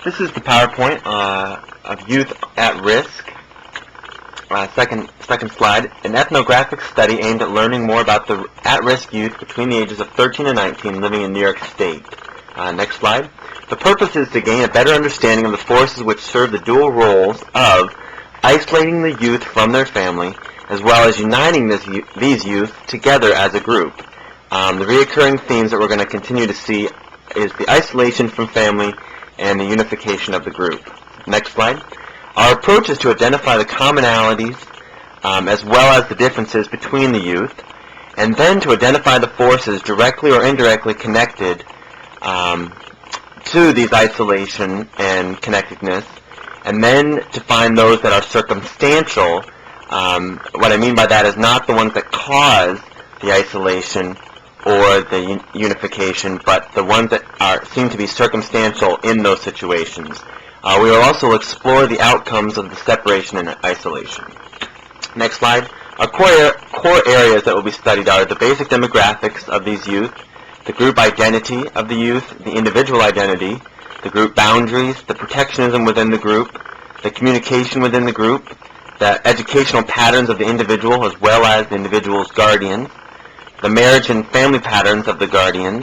This is the PowerPoint of youth at risk. Second slide. An ethnographic study aimed at learning more about the at-risk youth between the ages of 13 and 19 living in New York State. Next slide. The purpose is to gain a better understanding of the forces which serve the dual roles of isolating the youth from their family, as well as uniting these youth together as a group. The recurring themes that we're going to continue to see is the isolation from family and the unification of the group. Next slide. Our approach is to identify the commonalities as well as the differences between the youth, and then to identify the forces directly or indirectly connected to these isolation and connectedness, and then to find those that are circumstantial. What I mean by that is not the ones that cause the isolation or the unification, but the ones that seem to be circumstantial in those situations. We will also explore the outcomes of the separation and isolation. Next slide. Our core areas that will be studied are the basic demographics of these youth, the group identity of the youth, the individual identity, the group boundaries, the protectionism within the group, the communication within the group, the educational patterns of the individual as well as the individual's guardians, the marriage and family patterns of the guardians,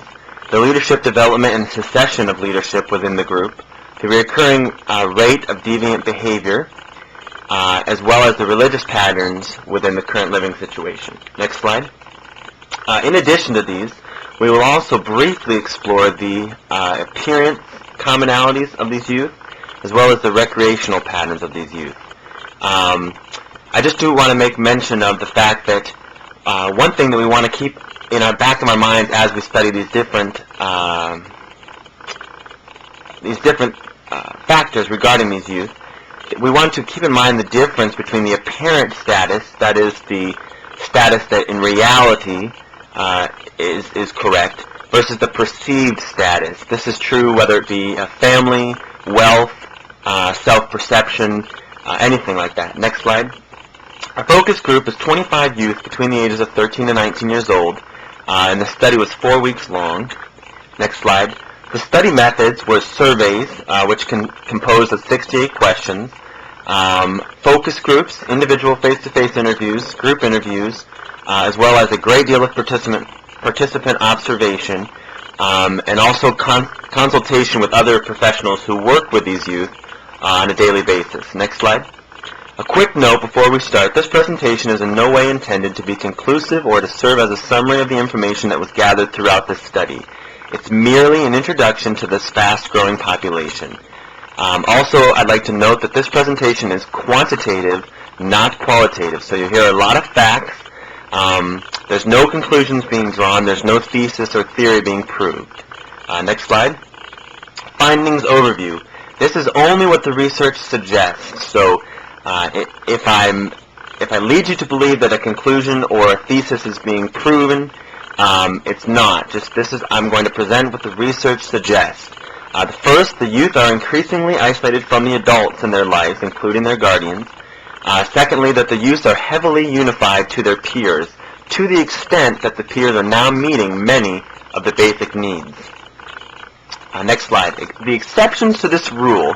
the leadership development and succession of leadership within the group, the recurring rate of deviant behavior, as well as the religious patterns within the current living situation. Next slide. In addition to these, we will also briefly explore the appearance commonalities of these youth, as well as the recreational patterns of these youth. I just do want to make mention of the fact that one thing that we want to keep in our back of our minds as we study these different factors regarding these youth, we want to keep in mind the difference between the apparent status, that is the status that in reality is correct, versus the perceived status. This is true whether it be family, wealth, self-perception, anything like that. Next slide. Our focus group is 25 youth between the ages of 13 and 19 years old, and the study was 4 weeks long. Next slide. The study methods were surveys, which composed of 68 questions, focus groups, individual face-to-face interviews, group interviews, as well as a great deal of participant observation, and also consultation with other professionals who work with these youth on a daily basis. Next slide. A quick note before we start. This presentation is in no way intended to be conclusive or to serve as a summary of the information that was gathered throughout this study. It's merely an introduction to this fast-growing population. Also, I'd like to note that this presentation is quantitative, not qualitative. So you hear a lot of facts. There's no conclusions being drawn. There's no thesis or theory being proved. Next slide. Findings overview. This is only what the research suggests. So if I lead you to believe that a conclusion or a thesis is being proven, it's not. I'm going to present what the research suggests. First, the youth are increasingly isolated from the adults in their lives, including their guardians. Secondly, that the youth are heavily unified to their peers, to the extent that the peers are now meeting many of the basic needs. Next slide. The exceptions to this rule,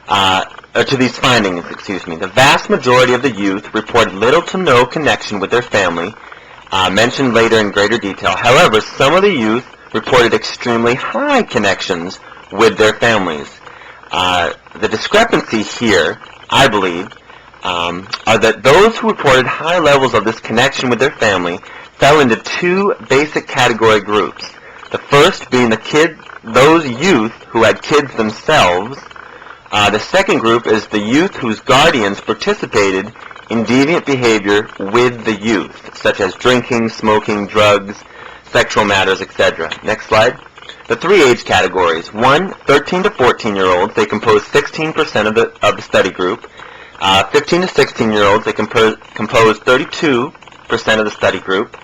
to these findings, the vast majority of the youth reported little to no connection with their family, mentioned later in greater detail. However, some of the youth reported extremely high connections with their families. The discrepancy here, I believe, are that those who reported high levels of this connection with their family fell into two basic category groups. The first being those youth who had kids themselves. The second group is the youth whose guardians participated in deviant behavior with the youth, such as drinking, smoking, drugs, sexual matters, etc. Next slide. The three age categories. 13 to 14-year-olds, they compose 16% of the study group. 15 to 16-year-olds, they compose 32% of the study group.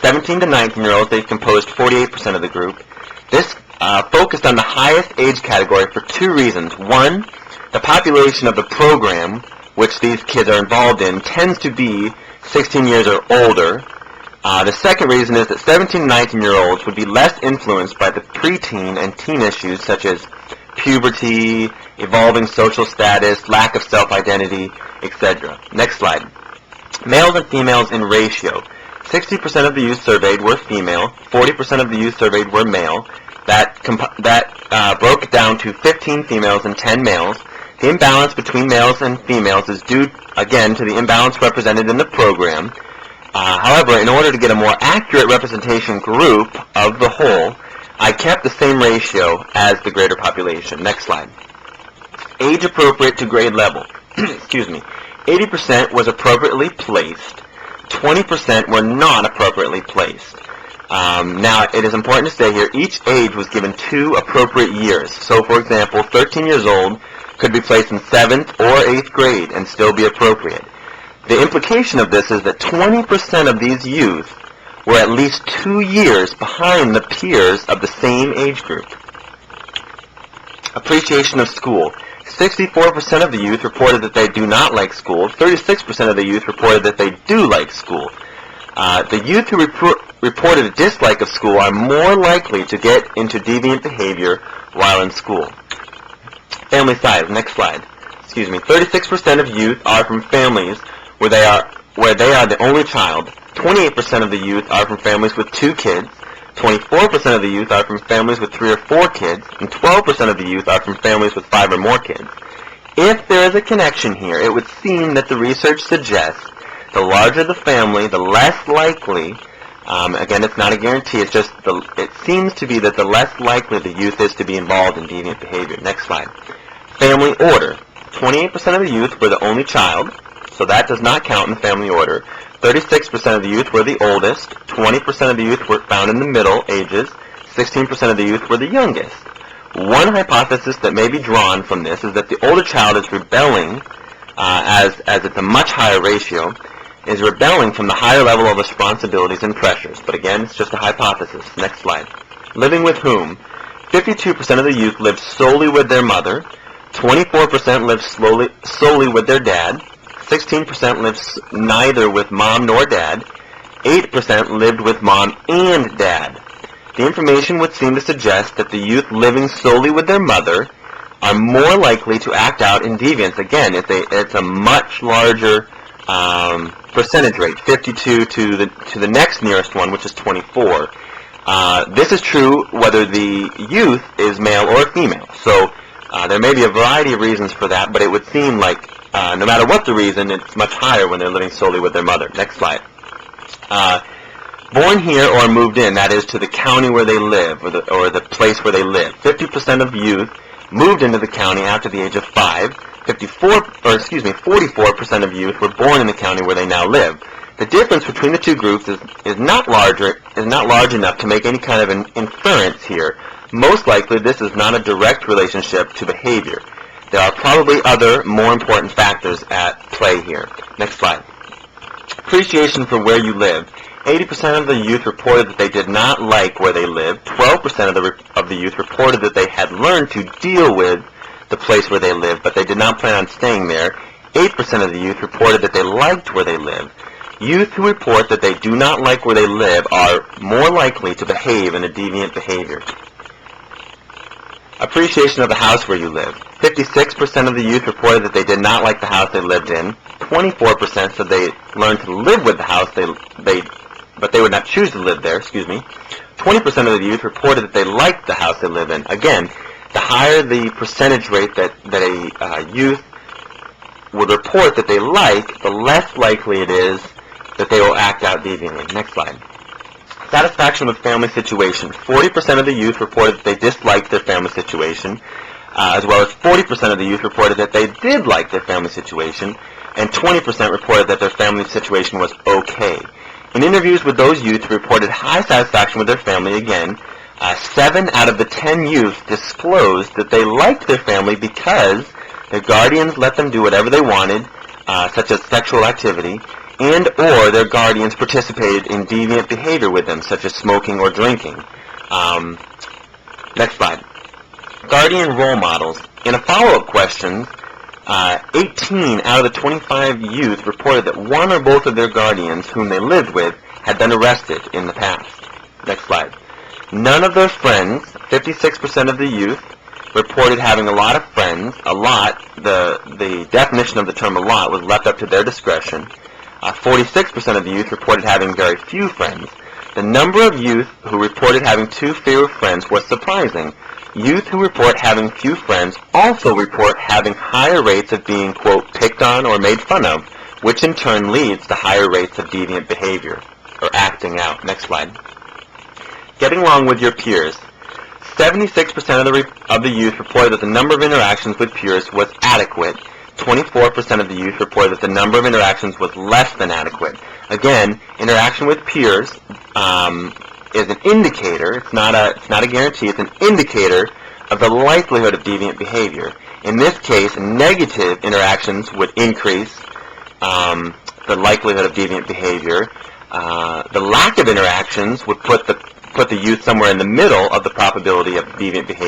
17 to 19-year-olds, they composed 48% of the group. This focused on the highest age category for two reasons. One, the population of the program which these kids are involved in tends to be 16 years or older. The second reason is that 17 and 19-year-olds would be less influenced by the preteen and teen issues such as puberty, evolving social status, lack of self-identity, etc. Next slide. Males and females in ratio. 60% of the youth surveyed were female, 40% of the youth surveyed were male. That broke it down to 15 females and 10 males. The imbalance between males and females is due, again, to the imbalance represented in the program. However, in order to get a more accurate representation group of the whole, I kept the same ratio as the greater population. Next slide. Age appropriate to grade level. Excuse me. 80% was appropriately placed. 20% were not appropriately placed. Now, it is important to say here, each age was given 2 appropriate years. So, for example, 13 years old could be placed in 7th or 8th grade and still be appropriate. The implication of this is that 20% of these youth were at least 2 years behind the peers of the same age group. Appreciation of school. 64% of the youth reported that they do not like school. 36% of the youth reported that they do like school. The youth who reported a dislike of school are more likely to get into deviant behavior while in school. Family size. Next slide. 36% of youth are from families where they are the only child. 28% of the youth are from families with 2 kids. 24% of the youth are from families with 3 or 4 kids, and 12% of the youth are from families with 5 or more kids. If there is a connection here, it would seem that the research suggests the larger the family, the less likely, again, it's not a guarantee, it seems to be that the less likely the youth is to be involved in deviant behavior. Next slide. Family order. 28% of the youth were the only child, so that does not count in the family order. 36% of the youth were the oldest, 20% of the youth were found in the middle ages, 16% of the youth were the youngest. One hypothesis that may be drawn from this is that the older child is rebelling, as it's a much higher ratio, is rebelling from the higher level of responsibilities and pressures. But again, it's just a hypothesis. Next slide. Living with whom? 52% of the youth lived solely with their mother, 24% lived solely with their dad, 16% lived neither with mom nor dad. 8% lived with mom and dad. The information would seem to suggest that the youth living solely with their mother are more likely to act out in deviance. Again, it's a much larger percentage rate, 52 to the next nearest one, which is 24. This is true whether the youth is male or female. So there may be a variety of reasons for that, but it would seem like no matter what the reason, it's much higher when they're living solely with their mother. Next slide. Born here or moved in, that is to the county where they live, or the place where they live. 50% of youth moved into the county after the age of 5. 44% of youth were born in the county where they now live. The difference between the two groups is not large enough to make any kind of an inference here. Most likely, this is not a direct relationship to behavior. There are probably other, more important factors at play here. Next slide. Appreciation for where you live. 80% of the youth reported that they did not like where they lived. 12% of the youth reported that they had learned to deal with the place where they lived, but they did not plan on staying there. 8% of the youth reported that they liked where they lived. Youth who report that they do not like where they live are more likely to behave in a deviant behavior. Appreciation of the house where you live. 56% of the youth reported that they did not like the house they lived in. 24% said they learned to live with the house but they would not choose to live there. 20% of the youth reported that they liked the house they live in. Again, the higher the percentage rate that a youth would report that they like, the less likely it is that they will act out deviantly. Next slide. Satisfaction with family situation. 40% of the youth reported that they disliked their family situation, as well as 40% of the youth reported that they did like their family situation, and 20% reported that their family situation was okay. In interviews with those youth who reported high satisfaction with their family, again, 7 out of the 10 youth disclosed that they liked their family because their guardians let them do whatever they wanted, such as sexual activity, and or their guardians participated in deviant behavior with them, such as smoking or drinking. Next slide. Guardian role models. In a follow-up question, 18 out of the 25 youth reported that one or both of their guardians whom they lived with had been arrested in the past. Next slide. None of their friends, 56% of the youth, reported having a lot of friends. A lot, the definition of the term a lot was left up to their discretion. 46% of the youth reported having very few friends. The number of youth who reported having too few friends was surprising. Youth who report having few friends also report having higher rates of being, quote, picked on or made fun of, which in turn leads to higher rates of deviant behavior, or acting out. Next slide. Getting along with your peers. 76% of the youth reported that the number of interactions with peers was adequate. 24% of the youth reported that the number of interactions was less than adequate. Again, interaction with peers is an indicator. It's not a guarantee. It's an indicator of the likelihood of deviant behavior. In this case, negative interactions would increase the likelihood of deviant behavior. The lack of interactions would put the youth somewhere in the middle of the probability of deviant behavior.